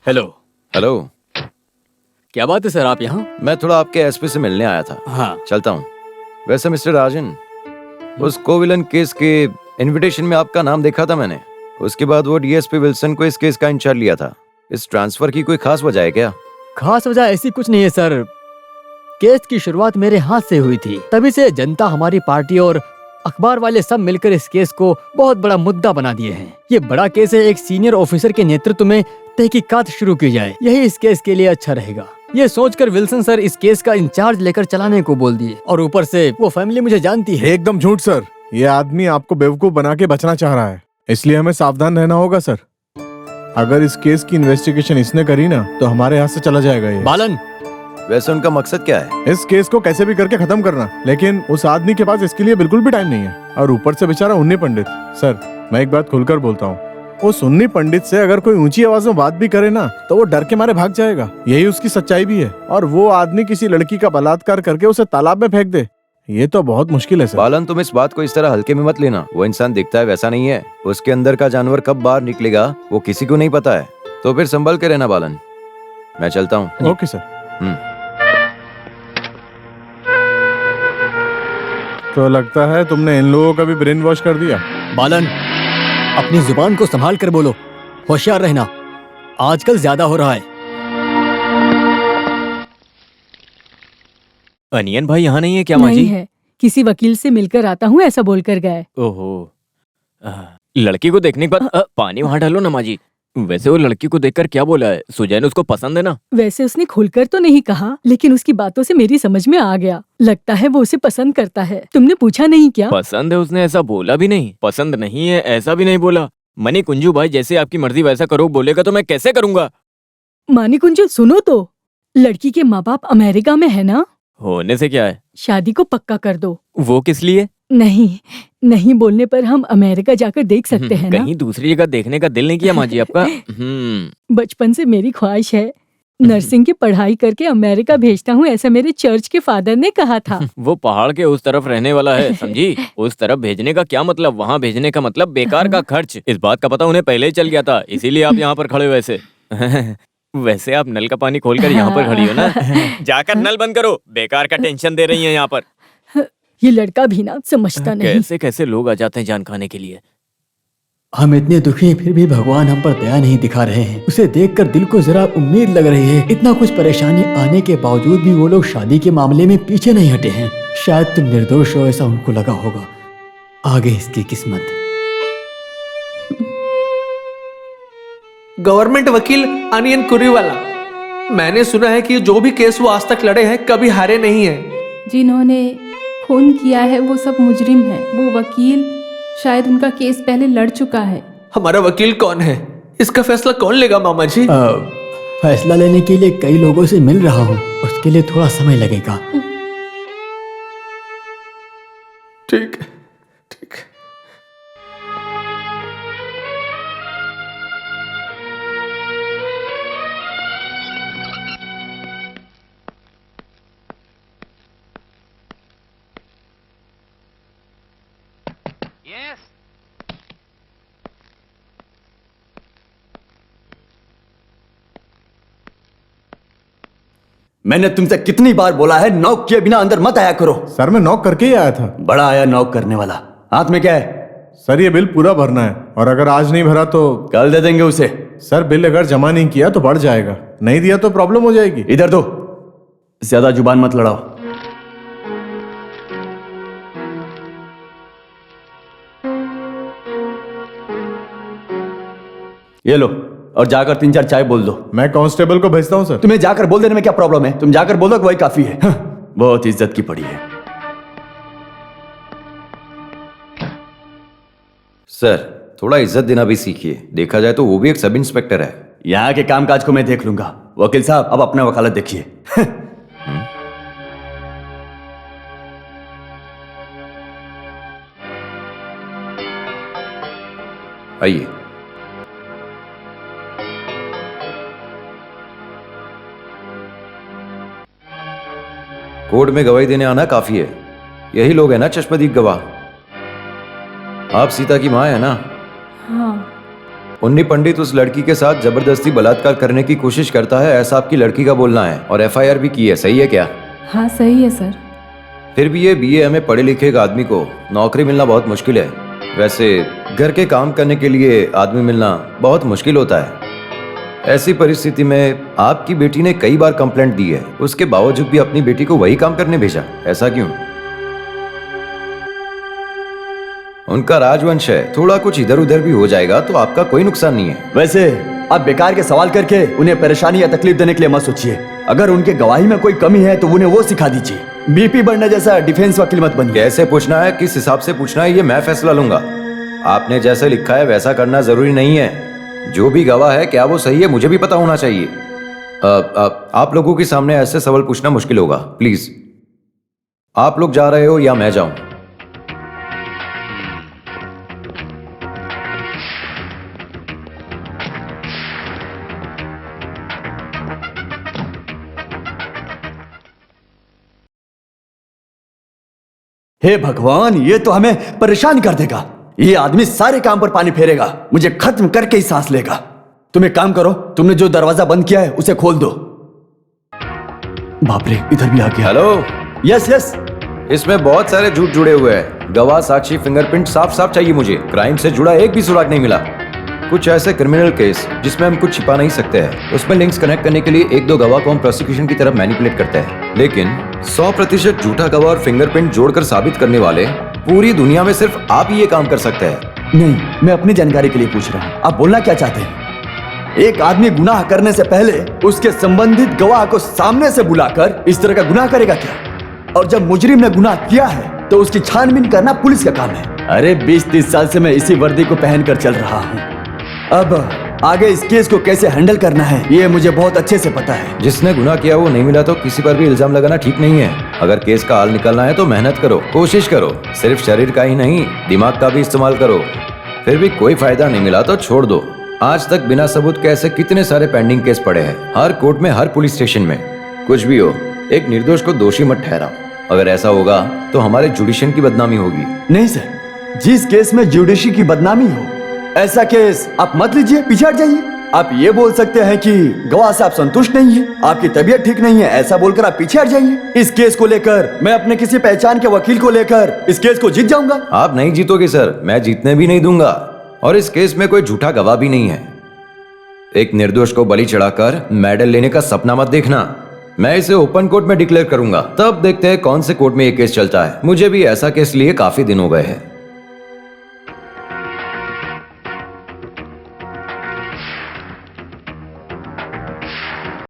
Hello. Hello. क्या बात है सर, आप यहाँ? मैं थोड़ा आपके एसपी से मिलने आया था। हाँ। चलता हूँ। वैसे मिस्टर राजन, उस कोविलन केस के इनविटेशन में आपका नाम देखा था मैंने। उसके बाद वो डीएसपी विल्सन को इस केस का इंचार्ज लिया था। इस ट्रांसफर की कोई खास वजह है क्या? खास वजह ऐसी कुछ नहीं है सर। केस की शुरुआत मेरे हाथ से हुई थी, तभी से जनता, हमारी पार्टी और अखबार वाले सब मिलकर इस केस को बहुत बड़ा मुद्दा बना दिए हैं। ये बड़ा केस है, एक सीनियर ऑफिसर के नेतृत्व में तहकीकात शुरू की जाए, यही इस केस के लिए अच्छा रहेगा। ये सोचकर विल्सन सर इस केस का इंचार्ज लेकर चलाने को बोल दिए, और ऊपर से वो फैमिली मुझे जानती है। एकदम झूठ सर, ये आदमी आपको बेवकूफ बना के बचना चाह रहा है, इसलिए हमें सावधान रहना होगा सर। अगर इस केस की इन्वेस्टिगेशन इसने करी ना तो हमारे हाथ से चला जाएगा ये। बालन, वैसे उनका मकसद क्या है? इस केस को कैसे भी करके खत्म करना, लेकिन उस आदमी के पास इसके लिए बिल्कुल भी टाइम नहीं है। और ऊपर से बेचारा उन्नी पंडित। सर मैं एक बात खुलकर बोलता हूँ, उस उन्नी पंडित से अगर कोई ऊंची आवाज में बात भी करे ना तो वो डर के मारे भाग जाएगा, यही उसकी सच्चाई भी है। और वो आदमी किसी लड़की का बलात्कार करके उसे तालाब में फेंक दे, ये तो बहुत मुश्किल है सर। बालन, तुम इस बात को इस तरह हल्के में मत लेना। वो इंसान दिखता है वैसा नहीं है। उसके अंदर का जानवर कब बाहर निकलेगा वो किसी को नहीं पता है। तो फिर संभल के रहना बालन। मैं चलता हूँ। Okay sir. तो लगता है तुमने इन लोगों का भी ब्रेन वॉश कर दिया। बालन, अपनी जुबान को संभाल कर बोलो, होशियार रहना, आजकल ज्यादा हो रहा है। अनियन भाई यहाँ नहीं है क्या माँ जी? नहीं है, किसी वकील से मिलकर आता हूँ ऐसा बोलकर गए। ओहो, लड़की को देखने के बाद पानी वहाँ डालो ना माँ जी। वैसे वो लड़की को देखकर क्या बोला है? सुजैन उसको पसंद है ना? वैसे उसने खुलकर तो नहीं कहा, लेकिन उसकी बातों से मेरी समझ में आ गया। लगता है वो उसे पसंद करता है। तुमने पूछा नहीं क्या? पसंद है उसने ऐसा बोला भी नहीं, पसंद नहीं है ऐसा भी नहीं बोला। मनी कुंजू भाई, जैसे आपकी मर्जी वैसा करो बोलेगा तो मैं कैसे करूँगा? मानी कुंजू, सुनो तो, लड़की के माँ बाप अमेरिका में है ना? होने से क्या है, शादी को पक्का कर दो। वो किस लिए? नहीं बोलने पर हम अमेरिका जाकर देख सकते हैं ना? कहीं दूसरी जगह देखने का दिल नहीं किया माँ जी आपका? बचपन से मेरी ख्वाहिश है, नर्सिंग की पढ़ाई करके अमेरिका भेजता हूँ, ऐसा मेरे चर्च के फादर ने कहा था। वो पहाड़ के उस तरफ रहने वाला है, समझी? उस तरफ भेजने का क्या मतलब? वहाँ भेजने का मतलब बेकार का खर्च। इस बात का पता उन्हें पहले ही चल गया था, इसीलिए आप यहाँ पर खड़े हो। वैसे आप नल का पानी खोलकर यहाँ पर खड़ी हो ना? जाकर नल बंद करो, बेकार का टेंशन दे रही हैं यहाँ पर। ये लड़का भी ना समझता नहीं। कैसे कैसे लोग आ जाते हैं जान खाने के लिए। हम इतने दुखी हैं, फिर भी भगवान हम पर दया नहीं दिखा रहे हैं। उसे देखकर दिल को जरा उम्मीद लग रही है। इतना कुछ परेशानी आने के बावजूद भी वो लोग शादी के मामले में पीछे नहीं हटे हैं। शायद तुम निर्दोष हो ऐसा उनको लगा होगा। आगे इसकी किस्मत। गवर्नमेंट वकील अनियन कुरीवाला, मैंने सुना है कि जो भी केस वो आज तक लड़े हैं कभी हारे नहीं हैं। जिन्होंने खून किया है वो सब मुजरिम हैं। वो वकील शायद उनका केस पहले लड़ चुका है। हमारा वकील कौन है? इसका फैसला कौन लेगा मामा जी? फैसला लेने के लिए कई लोगों से मिल रहा हूँ, उसके लिए थोड़ा समय लगेगा। ठीक है, ठीक है। मैंने तुमसे कितनी बार बोला है नॉक किए बिना अंदर मत आया करो। सर मैं नॉक करके ही आया था। बड़ा आया नॉक करने वाला। हाथ में क्या है? सर ये बिल पूरा भरना है, और अगर आज नहीं भरा तो कल दे देंगे उसे। सर बिल अगर जमा नहीं किया तो बढ़ जाएगा, नहीं दिया तो प्रॉब्लम हो जाएगी। इधर दो, ज्यादा जुबान मत लड़ाओ। ये लो, और जाकर 3-4 चाय बोल दो। मैं कांस्टेबल को भेजता हूँ सर। तुम्हें जाकर बोल देने में क्या प्रॉब्लम है? तुम जाकर बोल दो कि वही काफी है। बहुत इज्जत की पड़ी है। सर, थोड़ा इज्जत देना भी सीखिए। देखा जाए तो वो भी एक सब इंस्पेक्टर है। यहाँ के कामकाज को मैं देख लूंगा। वकील साहब अब अपना वकालत देखिए। आइए। कोर्ट में गवाही देने आना काफी है। यही लोग हैं ना चश्मदीद गवाह? आप सीता की माँ है ना? हाँ। उन्नी पंडित उस लड़की के साथ जबरदस्ती बलात्कार करने की कोशिश करता है, ऐसा आपकी लड़की का बोलना है, और एफआईआर भी की है, सही है क्या? हाँ सही है सर। फिर भी ये बीए एमए पढ़े लिखे एक आदमी को नौकरी मिलना बहुत मुश्किल है। वैसे घर के काम करने के लिए आदमी मिलना बहुत मुश्किल होता है। ऐसी परिस्थिति में आपकी बेटी ने कई बार कंप्लेंट दी है, उसके बावजूद भी अपनी बेटी को वही काम करने भेजा, ऐसा क्यों? उनका राजवंश है, थोड़ा कुछ इधर उधर भी हो जाएगा तो आपका कोई नुकसान नहीं है। वैसे आप बेकार के सवाल करके उन्हें परेशानी या तकलीफ देने के लिए मत सोचिए। अगर उनके गवाही में कोई कमी है तो उन्हें वो सिखा दीजिए। बीपी बढ़ने जैसा डिफेंस वकील मत बनिए। कैसे पूछना है, किस हिसाब से पूछना है, ये मैं फैसला लूंगा। आपने जैसे लिखा है वैसा करना जरूरी नहीं है। जो भी गवाह है क्या वो सही है, मुझे भी पता होना चाहिए। आप लोगों के सामने ऐसे सवाल पूछना मुश्किल होगा, प्लीज। आप लोग जा रहे हो या मैं जाऊं? हे भगवान, ये तो हमें परेशान कर देगा। ये आदमी सारे काम पर पानी फेरेगा, मुझे खत्म करके ही सांस लेगा। तुम एक काम करो, तुमने जो दरवाजा बंद किया है उसे खोल दो। बाप रे, इधर भी आ गया। हेलो। Yes yes. इसमें बहुत सारे झूठ जुड़े हुए हैं। गवाह, साक्षी, फिंगरप्रिंट साफ साफ चाहिए मुझे। क्राइम से जुड़ा एक भी सुराग नहीं मिला। कुछ ऐसे क्रिमिनल केस जिसमें हम कुछ छिपा नहीं सकते हैं, उसमें लिंक्स कनेक्ट करने के लिए एक दो गवाह को हम प्रोसिक्यूशन की तरफ मैनिपुलेट करते हैं। लेकिन 100% झूठा गवाह और फिंगरप्रिंट जोड़कर साबित करने वाले पूरी दुनिया में सिर्फ आप ही ये काम कर सकते हैं। नहीं, मैं अपनी जानकारी के लिए पूछ रहा हूँ। आप बोलना क्या चाहते हैं? एक आदमी गुनाह करने से पहले उसके संबंधित गवाह को सामने से बुलाकर इस तरह का गुनाह करेगा क्या? और जब मुजरिम ने गुनाह किया है तो उसकी छानबीन करना पुलिस का काम है। अरे 20-30 साल से मैं इसी वर्दी को पहनकर चल रहा हूँ। अब आगे इस केस को कैसे हैंडल करना है ये मुझे बहुत अच्छे से पता है। जिसने गुनाह किया वो नहीं मिला तो किसी पर भी इल्जाम लगाना ठीक नहीं है। अगर केस का हल निकालना है तो मेहनत करो, कोशिश करो। सिर्फ शरीर का ही नहीं, दिमाग का भी इस्तेमाल करो। फिर भी कोई फायदा नहीं मिला तो छोड़ दो। आज तक बिना सबूत के ऐसे कितने सारे पेंडिंग केस पड़े हैं, हर कोर्ट में, हर पुलिस स्टेशन में। कुछ भी हो, एक निर्दोष को दोषी मत ठहराओ। अगर ऐसा होगा तो हमारे जुडिशन की बदनामी होगी। नहीं सर, जिस केस में जुडिशरी की बदनामी हो ऐसा केस आप मत लीजिए, पीछे हट जाइए। आप ये बोल सकते हैं कि गवाह से आप संतुष्ट नहीं है, आपकी तबीयत ठीक नहीं है, ऐसा बोलकर आप पीछे हट जाइए। इस केस को लेकर मैं अपने किसी पहचान के वकील को लेकर इस केस को जीत जाऊंगा। आप नहीं जीतोगे सर, मैं जीतने भी नहीं दूंगा। और इस केस में कोई झूठा गवाह भी नहीं है। एक निर्दोष को बलि चढ़ाकर मेडल लेने का सपना मत देखना। मैं इसे ओपन कोर्ट में डिक्लेयर करूंगा, तब देखते हैं कौन से कोर्ट में ये केस चलता है। मुझे भी ऐसा केस लिए काफी दिन हो गए हैं।